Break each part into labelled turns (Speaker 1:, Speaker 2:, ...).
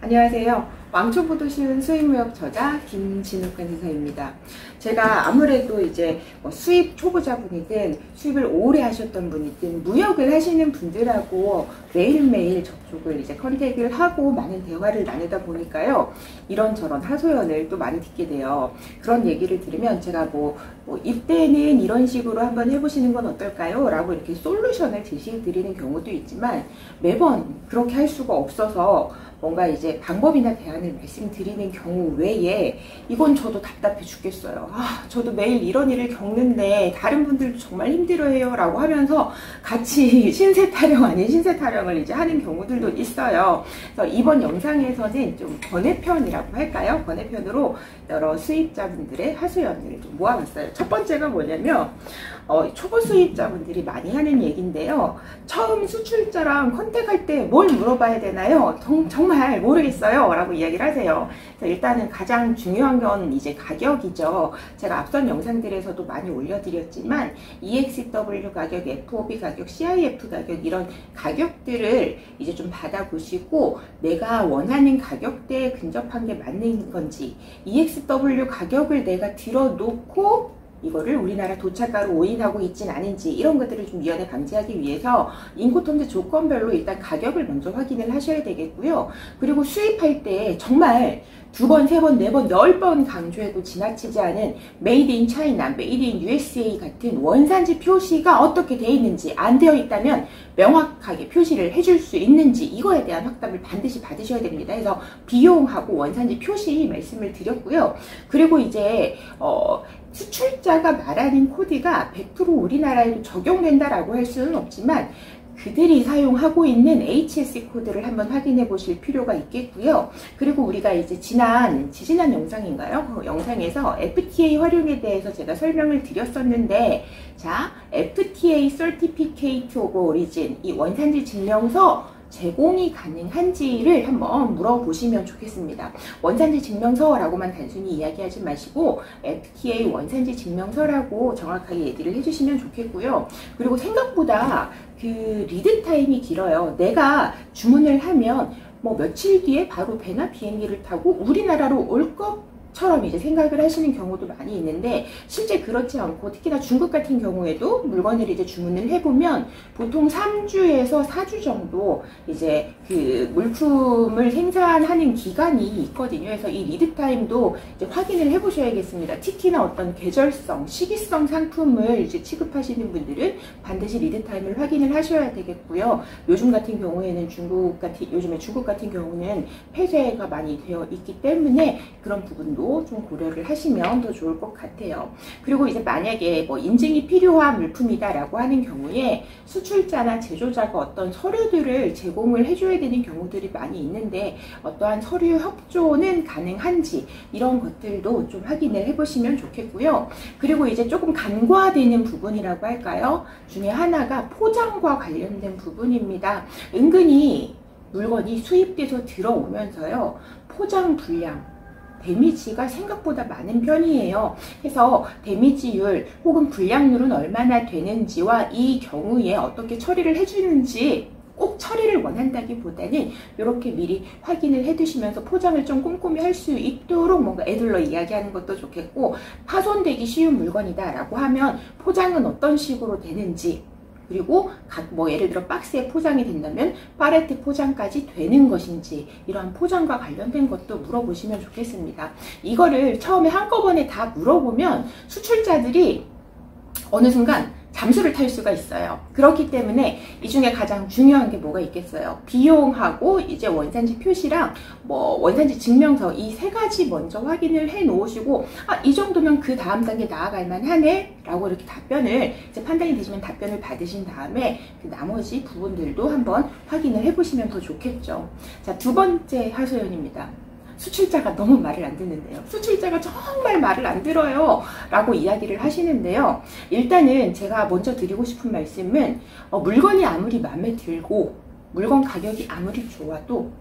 Speaker 1: 안녕하세요. 왕초보도 쉬운 수입무역 저자 김진욱 간호사입니다. 제가 아무래도 이제 수입 초보자분이든 수입을 오래 하셨던 분이든 무역을 하시는 분들하고 매일매일 접촉을 이제 컨택을 하고 많은 대화를 나누다 보니까요. 이런저런 하소연을 또 많이 듣게 돼요. 그런 얘기를 들으면 제가 이때는 이런 식으로 한번 해보시는 건 어떨까요? 라고 이렇게 솔루션을 제시해 드리는 경우도 있지만 매번 그렇게 할 수가 없어서 뭔가 이제 방법이나 대안을 말씀드리는 경우 외에 이건 저도 답답해 죽겠어요. 저도 매일 이런 일을 겪는데 다른 분들도 정말 힘들어해요 라고 하면서 같이 신세 타령 아닌 신세 타령을 이제 하는 경우들도 있어요. 그래서 이번 영상에서는 좀 번외편이라고 할까요? 번외편으로 여러 수입자분들의 하소연을 좀 모아봤어요. 첫 번째가 뭐냐면 초보 수입자분들이 많이 하는 얘기인데요. 처음 수출자랑 컨택할 때 뭘 물어봐야 되나요? 정말 모르겠어요 라고 이야기를 하세요. 그래서 일단은 가장 중요한 건 이제 가격이죠. 제가 앞선 영상들에서도 많이 올려드렸지만 EXW 가격, FOB 가격, CIF 가격 이런 가격들을 이제 좀 받아보시고 내가 원하는 가격대에 근접한 게 맞는 건지, EXW 가격을 내가 들어놓고 이거를 우리나라 도착가로 오인하고 있진 않은지 이런 것들을 좀 미연에 방지하기 위해서 인코턴트 조건별로 일단 가격을 먼저 확인을 하셔야 되겠고요. 그리고 수입할 때 정말 2번, 3번, 4번, 10번 강조해도 지나치지 않은 메이드 인 차이나, 메이드 인 USA 같은 원산지 표시가 어떻게 되어 있는지, 안 되어 있다면 명확하게 표시를 해줄 수 있는지 이거에 대한 확답을 반드시 받으셔야 됩니다. 그래서 비용하고 원산지 표시 말씀을 드렸고요. 그리고 이제 수출자가 말하는 코드가 100% 우리나라에도 적용된다라고 할 수는 없지만 그들이 사용하고 있는 HSC 코드를 한번 확인해 보실 필요가 있겠고요. 그리고 우리가 이제 지난 영상인가요? 그 영상에서 FTA 활용에 대해서 제가 설명을 드렸었는데, 자, FTA Certificate of Origin, 이 원산지 증명서 제공이 가능한지를 한번 물어보시면 좋겠습니다. 원산지 증명서라고만 단순히 이야기하지 마시고 FTA 원산지 증명서라고 정확하게 얘기를 해주시면 좋겠고요. 그리고 생각보다 그 리드 타임이 길어요. 내가 주문을 하면 며칠 뒤에 바로 배나 비행기를 타고 우리나라로 올 것처럼 이제 생각을 하시는 경우도 많이 있는데 실제 그렇지 않고, 특히나 중국 같은 경우에도 물건을 이제 주문을 해보면 보통 3주에서 4주 정도 이제 그 물품을 생산하는 기간이 있거든요. 그래서 이 리드 타임도 이제 확인을 해보셔야겠습니다. 특히나 어떤 계절성, 시기성 상품을 이제 취급하시는 분들은 반드시 리드 타임을 확인을 하셔야 되겠고요. 요즘 같은 경우에는 요즘에 중국 같은 경우는 폐쇄가 많이 되어 있기 때문에 그런 부분도 좀 고려를 하시면 더 좋을 것 같아요. 그리고 이제 만약에 인증이 필요한 물품이다라고 하는 경우에 수출자나 제조자가 어떤 서류들을 제공을 해줘야 되는 경우들이 많이 있는데 어떠한 서류 협조는 가능한지 이런 것들도 좀 확인을 해보시면 좋겠고요. 그리고 이제 조금 간과되는 부분이라고 할까요? 중에 하나가 포장과 관련된 부분입니다. 은근히 물건이 수입돼서 들어오면서요, 포장 불량, 데미지가 생각보다 많은 편이에요. 그래서 데미지율 혹은 불량률은 얼마나 되는지와 이 경우에 어떻게 처리를 해주는지 꼭 처리를 원한다기보다는 이렇게 미리 확인을 해두시면서 포장을 좀 꼼꼼히 할 수 있도록 뭔가 애들러 이야기하는 것도 좋겠고, 파손되기 쉬운 물건이다 라고 하면 포장은 어떤 식으로 되는지, 그리고 예를 들어 박스에 포장이 된다면 팔레트 포장까지 되는 것인지 이러한 포장과 관련된 것도 물어보시면 좋겠습니다. 이거를 처음에 한꺼번에 다 물어보면 수출자들이 어느 순간 잠수를 탈 수가 있어요. 그렇기 때문에 이 중에 가장 중요한 게 뭐가 있겠어요? 비용하고 이제 원산지 표시랑 원산지 증명서, 이 세 가지 먼저 확인을 해 놓으시고, 이 정도면 그 다음 단계 나아갈 만하네 라고 이렇게 답변을 이제 판단이 되시면 답변을 받으신 다음에 그 나머지 부분들도 한번 확인을 해 보시면 더 좋겠죠. 자, 두 번째 하소연입니다. 수출자가 너무 말을 안 듣는데요. 수출자가 정말 말을 안 들어요 라고 이야기를 하시는데요. 일단은 제가 먼저 드리고 싶은 말씀은 물건이 아무리 마음에 들고 물건 가격이 아무리 좋아도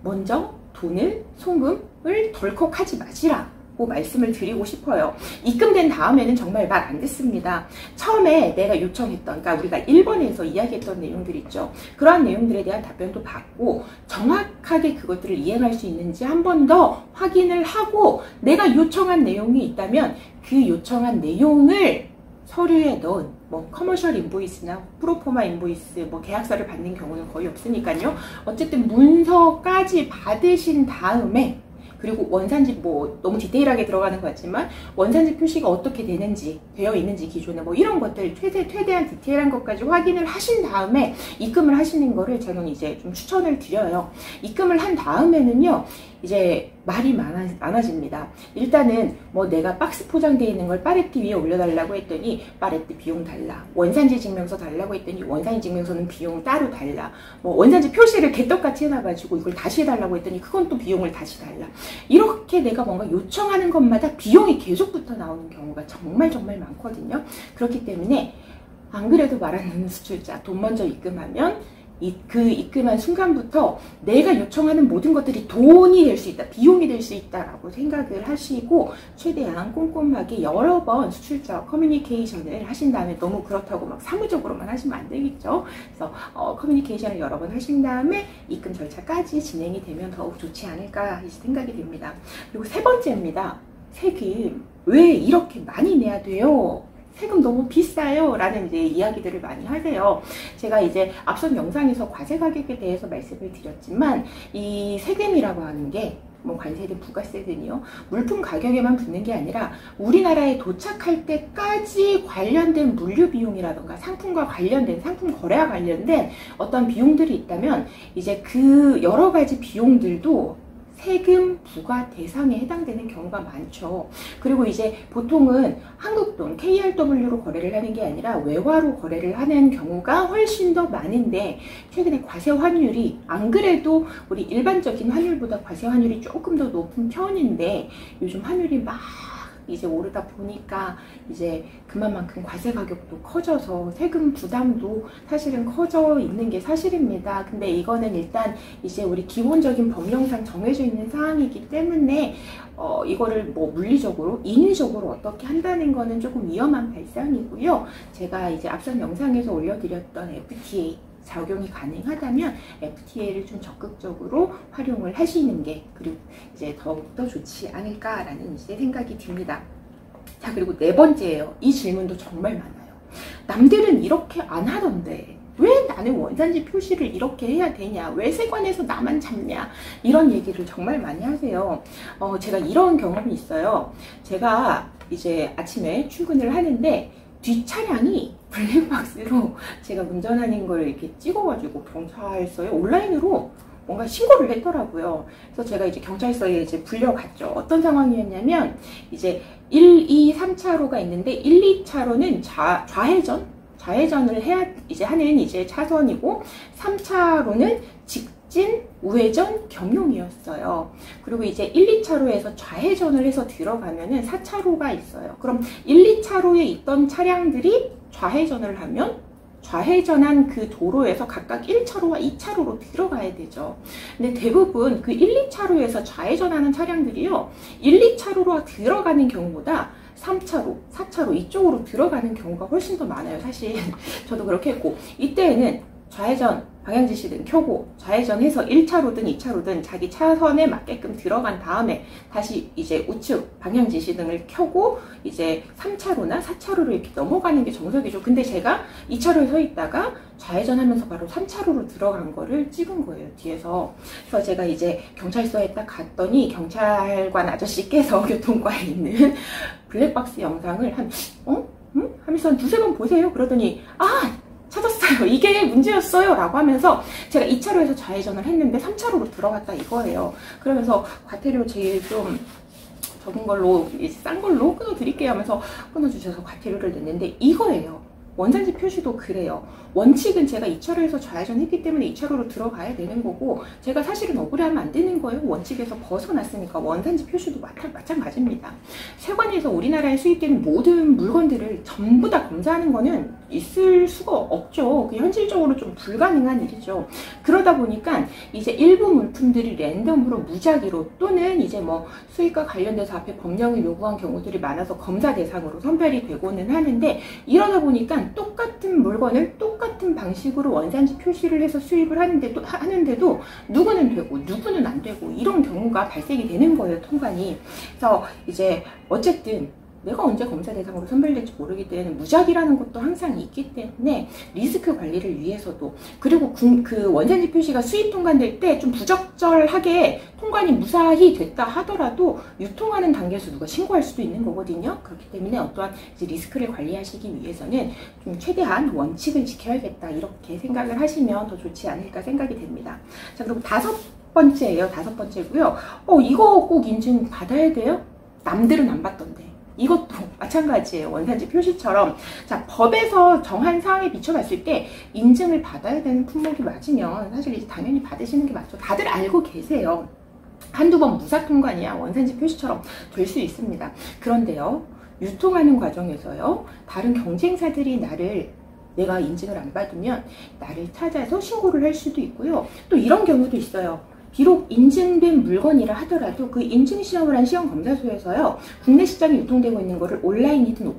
Speaker 1: 먼저 돈을, 송금을 덜컥 하지 마시라 말씀을 드리고 싶어요. 입금된 다음에는 정말 말 안 듣습니다. 처음에 내가 요청했던, 그러니까 우리가 1번에서 이야기했던 내용들 있죠. 그러한 내용들에 대한 답변도 받고 정확하게 그것들을 이행할 수 있는지 한 번 더 확인을 하고, 내가 요청한 내용이 있다면 그 요청한 내용을 서류에 넣은 커머셜 인보이스나 프로포마 인보이스, 계약서를 받는 경우는 거의 없으니까요. 어쨌든 문서까지 받으신 다음에, 그리고 원산지 너무 디테일하게 들어가는 것 같지만 원산지 표시가 어떻게 되어 있는지 기존에 이런 것들 최대한 디테일한 것까지 확인을 하신 다음에 입금을 하시는 거를 저는 이제 좀 추천을 드려요. 입금을 한 다음에는요, 이제 말이 많아집니다. 일단은 내가 박스 포장되어 있는 걸 팔레트 위에 올려달라고 했더니 팔레트 비용 달라. 원산지 증명서 달라고 했더니 원산지 증명서는 비용 따로 달라. 원산지 표시를 개떡같이 해놔가지고 이걸 다시 해달라고 했더니 그건 또 비용을 다시 달라. 이렇게 내가 뭔가 요청하는 것마다 비용이 계속 붙어 나오는 경우가 정말 많거든요. 그렇기 때문에 안 그래도 말 안 듣는 수출자, 돈 먼저 입금하면 그 입금한 순간부터 내가 요청하는 모든 것들이 돈이 될 수 있다, 비용이 될 수 있다라고 생각을 하시고 최대한 꼼꼼하게 여러 번 수출자와 커뮤니케이션을 하신 다음에, 너무 그렇다고 사무적으로만 하시면 안 되겠죠. 그래서 커뮤니케이션을 여러 번 하신 다음에 입금 절차까지 진행이 되면 더욱 좋지 않을까 생각이 됩니다. 그리고 세 번째입니다. 세금 왜 이렇게 많이 내야 돼요? 세금 너무 비싸요 라는 이제 이야기들을 많이 하세요. 제가 이제 앞선 영상에서 과세 가격에 대해서 말씀을 드렸지만, 이 세금이라고 하는 게 관세든 부가세든요, 물품 가격에만 붙는 게 아니라 우리나라에 도착할 때까지 관련된 물류 비용이라던가 상품과 관련된, 상품 거래와 관련된 어떤 비용들이 있다면 이제 그 여러 가지 비용들도 세금 부과 대상에 해당되는 경우가 많죠. 그리고 이제 보통은 한국 돈 KRW로 거래를 하는 게 아니라 외화로 거래를 하는 경우가 훨씬 더 많은데, 최근에 과세 환율이 안 그래도 우리 일반적인 환율보다 과세 환율이 조금 더 높은 편인데, 요즘 환율이 막 이제 오르다 보니까 이제 그만큼 과세 가격도 커져서 세금 부담도 사실은 커져 있는 게 사실입니다. 근데 이거는 일단 이제 우리 기본적인 법령상 정해져 있는 사항이기 때문에 이거를 물리적으로, 인위적으로 어떻게 한다는 거는 조금 위험한 발상이고요. 제가 이제 앞선 영상에서 올려드렸던 FTA 적용이 가능하다면 FTA를 좀 적극적으로 활용을 하시는 게, 그리고 이제 더욱더 좋지 않을까라는 이제 생각이 듭니다. 자, 그리고 네 번째예요. 이 질문도 정말 많아요. 남들은 이렇게 안 하던데 왜 나는 원산지 표시를 이렇게 해야 되냐? 왜 세관에서 나만 잡냐? 이런 얘기를 정말 많이 하세요. 제가 이런 경험이 있어요. 제가 이제 아침에 출근을 하는데 뒷차량이 블랙박스로 제가 운전하는 걸 이렇게 찍어가지고 경찰서에 온라인으로 뭔가 신고를 했더라고요. 그래서 제가 이제 경찰서에 이제 불려갔죠. 어떤 상황이었냐면, 이제 1, 2, 3차로가 있는데 1, 2차로는 좌회전을 해야 이제 하는 이제 차선이고, 3차로는 직진, 우회전, 경용이었어요. 그리고 이제 1, 2차로에서 좌회전을 해서 들어가면은 4차로가 있어요. 그럼 1, 2차로에 있던 차량들이 좌회전을 하면 좌회전한 그 도로에서 각각 1차로와 2차로로 들어가야 되죠. 근데 대부분 그 1, 2차로에서 좌회전하는 차량들이요, 1, 2차로로 들어가는 경우보다 3차로, 4차로 이쪽으로 들어가는 경우가 훨씬 더 많아요. 사실 저도 그렇게 했고, 이때에는 좌회전 방향지시등 켜고 좌회전해서 1차로든 2차로든 자기 차선에 맞게끔 들어간 다음에 다시 이제 우측 방향지시등을 켜고 이제 3차로나 4차로로 이렇게 넘어가는 게 정석이죠. 근데 제가 2차로에 서 있다가 좌회전하면서 바로 3차로로 들어간 거를 찍은 거예요, 뒤에서. 그래서 제가 이제 경찰서에 딱 갔더니 경찰관 아저씨께서 교통과에 있는 블랙박스 영상을 하면서 한 두세 번 보세요. 그러더니 찾았어요. 이게 문제였어요. 라고 하면서 제가 2차로에서 좌회전을 했는데 3차로로 들어갔다 이거예요. 그러면서 과태료 제일 좀 적은 걸로, 싼 걸로 끊어드릴게요 하면서 끊어주셔서 과태료를 냈는데, 이거예요. 원산지 표시도 그래요. 원칙은 제가 2차로에서 좌회전했기 때문에 2차로로 들어가야 되는 거고, 제가 사실은 억울해하면 안 되는 거예요. 원칙에서 벗어났으니까. 원산지 표시도 마찬가지입니다. 세관에서 우리나라에 수입되는 모든 물건들을 전부 다 검사하는 거는 있을 수가 없죠. 그 현실적으로 좀 불가능한 일이죠. 그러다 보니까 이제 일부 물품들이 랜덤으로 무작위로 또는 이제 뭐 수익과 관련돼서 앞에 법령을 요구한 경우들이 많아서 검사 대상으로 선별이 되고는 하는데, 이러다 보니까 똑같은 물건을 똑같은 방식으로 원산지 표시를 해서 수입을 하는데도 누구는 되고 누구는 안 되고 이런 경우가 발생이 되는 거예요, 통관이. 그래서 이제 어쨌든 내가 언제 검사 대상으로 선별될지 모르기 때문에 무작위라는 것도 항상 있기 때문에 리스크 관리를 위해서도, 그리고 그 원산지 표시가 수입 통관될 때 좀 부적절하게 통관이 무사히 됐다 하더라도 유통하는 단계에서 누가 신고할 수도 있는 거거든요. 그렇기 때문에 어떠한 이제 리스크를 관리하시기 위해서는 좀 최대한 원칙을 지켜야겠다, 이렇게 생각을 하시면 더 좋지 않을까 생각이 됩니다. 자, 그리고 5번째예요. 5번째고요. 이거 꼭 인증 받아야 돼요? 남들은 안 받던데. 이것도 마찬가지예요. 원산지 표시처럼. 자, 법에서 정한 사항에 비춰봤을 때 인증을 받아야 되는 품목이 맞으면 사실 이제 당연히 받으시는 게 맞죠. 다들 알고 계세요. 한두 번 무사통관이야 원산지 표시처럼 될 수 있습니다. 그런데요, 유통하는 과정에서요, 다른 경쟁사들이 내가 인증을 안 받으면 나를 찾아서 신고를 할 수도 있고요. 또 이런 경우도 있어요. 비록 인증된 물건이라 하더라도 그 인증시험을 한 시험검사소에서요, 국내 시장에 유통되고 있는 거를 온라인이든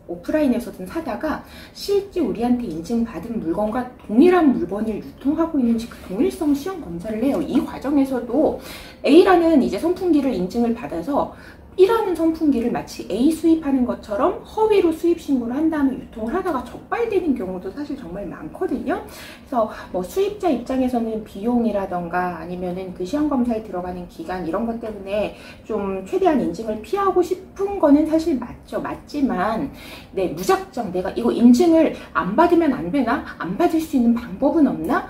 Speaker 1: 오프라인에서든 사다가 실제 우리한테 인증받은 물건과 동일한 물건을 유통하고 있는지 그 동일성 시험 검사를 해요. 이 과정에서도 A라는 이제 선풍기를 인증을 받아서 B라는 선풍기를 마치 A 수입하는 것처럼 허위로 수입 신고를 한 다음에 유통을 하다가 적발되는 경우도 사실 정말 많거든요. 그래서 뭐 수입자 입장에서는 비용이라던가 아니면은 그 시험 검사에 들어가는 기간 이런 것 때문에 좀 최대한 인증을 피하고 싶은 거는 사실 맞죠. 맞지만 네, 무작정 내가 이거 인증을 안 받으면 안 되나? 안 받을 수 있는 방법은 없나?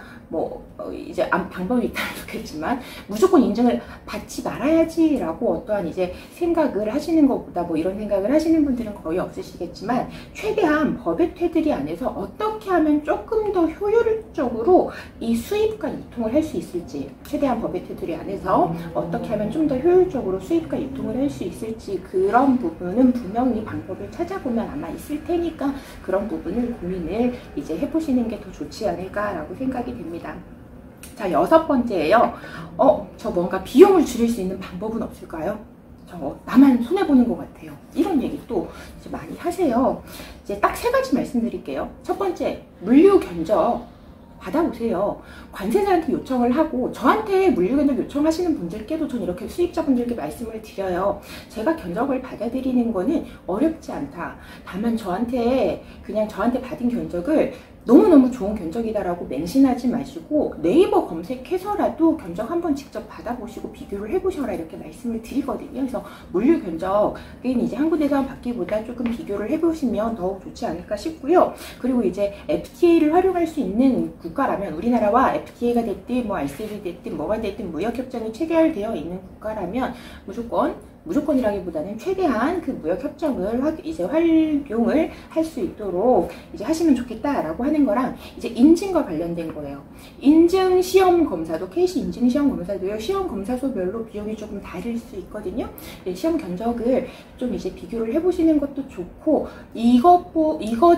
Speaker 1: 이제 방법이 있다면 좋겠지만 무조건 인증을 받지 말아야지 라고 어떠한 이제 생각을 하시는 것보다 이런 생각을 하시는 분들은 거의 없으시겠지만, 최대한 법의 테두리 안에서 어떻게 하면 조금 더 효율적으로 이 수입과 유통을 할 수 있을지, 최대한 법의 테두리 안에서 어떻게 하면 좀 더 효율적으로 수입과 유통을 할 수 있을지, 그런 부분은 분명히 방법을 찾아보면 아마 있을 테니까 그런 부분을 고민을 이제 해보시는 게 더 좋지 않을까라고 생각이 됩니다. 자, 6번째예요. 저 뭔가 비용을 줄일 수 있는 방법은 없을까요? 나만 손해보는 것 같아요. 이런 얘기 또 이제 많이 하세요. 이제 딱 3가지 말씀드릴게요. 첫 번째, 물류 견적 받아보세요. 관세사한테 요청을 하고, 저한테 물류 견적 요청하시는 분들께도 전 이렇게 수입자분들께 말씀을 드려요. 제가 견적을 받아드리는 거는 어렵지 않다. 다만 저한테 받은 견적을 너무너무 좋은 견적이다라고 맹신하지 마시고 네이버 검색해서라도 견적 한번 직접 받아보시고 비교를 해보셔라, 이렇게 말씀을 드리거든요. 그래서 물류 견적은 이제 한 군데서 받기보다 조금 비교를 해보시면 더욱 좋지 않을까 싶고요. 그리고 이제 FTA를 활용할 수 있는 국가라면, 우리나라와 FTA가 됐든 뭐 RCEP이 됐든 뭐가 됐든 무역협정이 체결되어 있는 국가라면 무조건이라기보다는 최대한 그 무역협정을 이제 활용을 할 수 있도록 이제 하시면 좋겠다라고 하는 거랑, 이제 인증과 관련된 거예요. 인증 시험 검사도, 케이시 인증 시험 검사도요, 시험 검사소별로 비용이 조금 다를 수 있거든요. 시험 견적을 좀 이제 비교를 해보시는 것도 좋고, 이것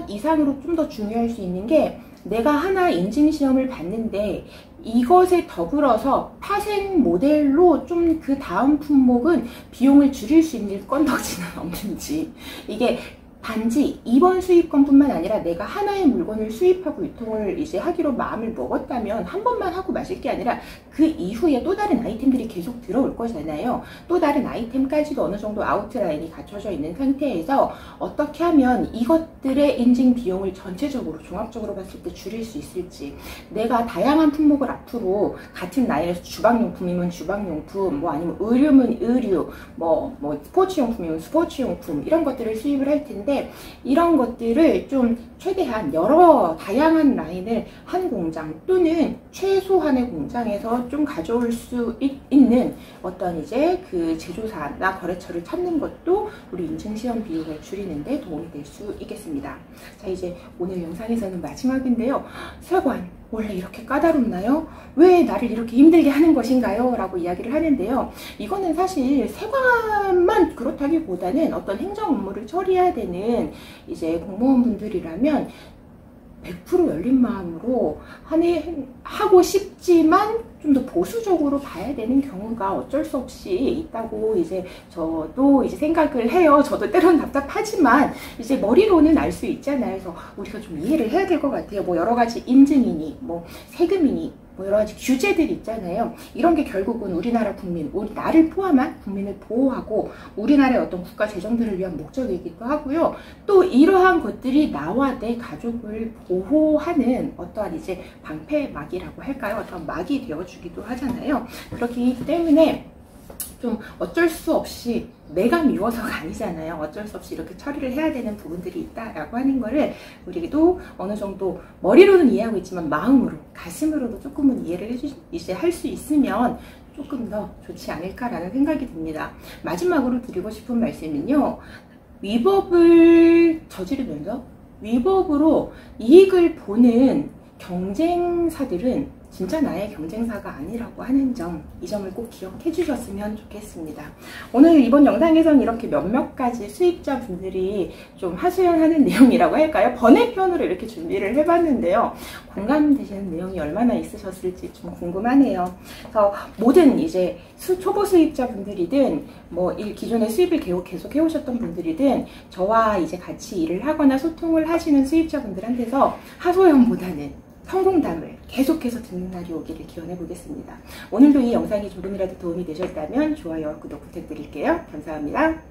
Speaker 1: 이상으로 좀 더 중요할 수 있는 게, 내가 하나 인증 시험을 봤는데 이것에 더불어서 파생 모델로 좀 그 다음 품목은 비용을 줄일 수 있는 건덕지는 없는지, 이게 단지 이번 수입건뿐만 아니라 내가 하나의 물건을 수입하고 유통을 이제 하기로 마음을 먹었다면 한 번만 하고 마실 게 아니라 그 이후에 또 다른 아이템들이 계속 들어올 거잖아요. 또 다른 아이템까지도 어느 정도 아웃라인이 갖춰져 있는 상태에서 어떻게 하면 이것들의 인증 비용을 전체적으로 종합적으로 봤을 때 줄일 수 있을지, 내가 다양한 품목을 앞으로 같은 라인에서 주방용품이면 주방용품, 아니면 의류면 의류, 스포츠용품이면 스포츠용품, 이런 것들을 수입을 할 텐데, 이런 것들을 좀 최대한 다양한 라인을 한 공장 또는 최소한의 공장에서 좀 가져올 수 있는 어떤 이제 그 제조사나 거래처를 찾는 것도 우리 인증시험 비용을 줄이는 데 도움이 될 수 있겠습니다. 보겠습니다. 자, 이제 오늘 영상에서는 마지막인데요. 세관, 원래 이렇게 까다롭나요? 왜 나를 이렇게 힘들게 하는 것인가요? 라고 이야기를 하는데요. 이거는 사실 세관만 그렇다기보다는 어떤 행정 업무를 처리해야 되는 이제 공무원분들이라면 100% 열린 마음으로 하고 싶지만 좀 더 보수적으로 봐야 되는 경우가 어쩔 수 없이 있다고 이제 저도 이제 생각을 해요. 저도 때론 답답하지만 이제 머리로는 알 수 있잖아요. 그래서 우리가 좀 이해를 해야 될 것 같아요. 뭐 여러 가지 인증이니 뭐 세금이니 뭐 여러 가지 규제들 있잖아요. 이런 게 결국은 우리나라 국민, 나를 포함한 국민을 보호하고 우리나라의 어떤 국가 재정들을 위한 목적이기도 하고요. 또 이러한 것들이 나와 내 가족을 보호하는 어떠한 이제 방패막이라고 할까요? 어떤 막이 되어주기도 하잖아요. 그렇기 때문에 좀 어쩔 수 없이 내가 미워서가 아니잖아요. 어쩔 수 없이 이렇게 처리를 해야 되는 부분들이 있다라고 하는 거를 우리도 어느 정도 머리로는 이해하고 있지만 마음으로, 가슴으로도 조금은 이해를 이제 할 수 있으면 조금 더 좋지 않을까라는 생각이 듭니다. 마지막으로 드리고 싶은 말씀은요. 위법을 저지르면서 위법으로 이익을 보는 경쟁사들은 진짜 나의 경쟁사가 아니라고 하는 점, 이 점을 꼭 기억해 주셨으면 좋겠습니다. 오늘 이번 영상에서는 이렇게 몇몇 가지 수입자분들이 좀 하소연하는 내용이라고 할까요? 번외편으로 이렇게 준비를 해봤는데요. 공감되시는 내용이 얼마나 있으셨을지 좀 궁금하네요. 그래서 모든 이제 초보 수입자분들이든 뭐 기존의 수입을 계속 해오셨던 분들이든 저와 이제 같이 일을 하거나 소통을 하시는 수입자분들한테서 하소연보다는 성공담을 계속해서 듣는 날이 오기를 기원해 보겠습니다. 오늘도 이 영상이 조금이라도 도움이 되셨다면 좋아요와 구독 부탁드릴게요. 감사합니다.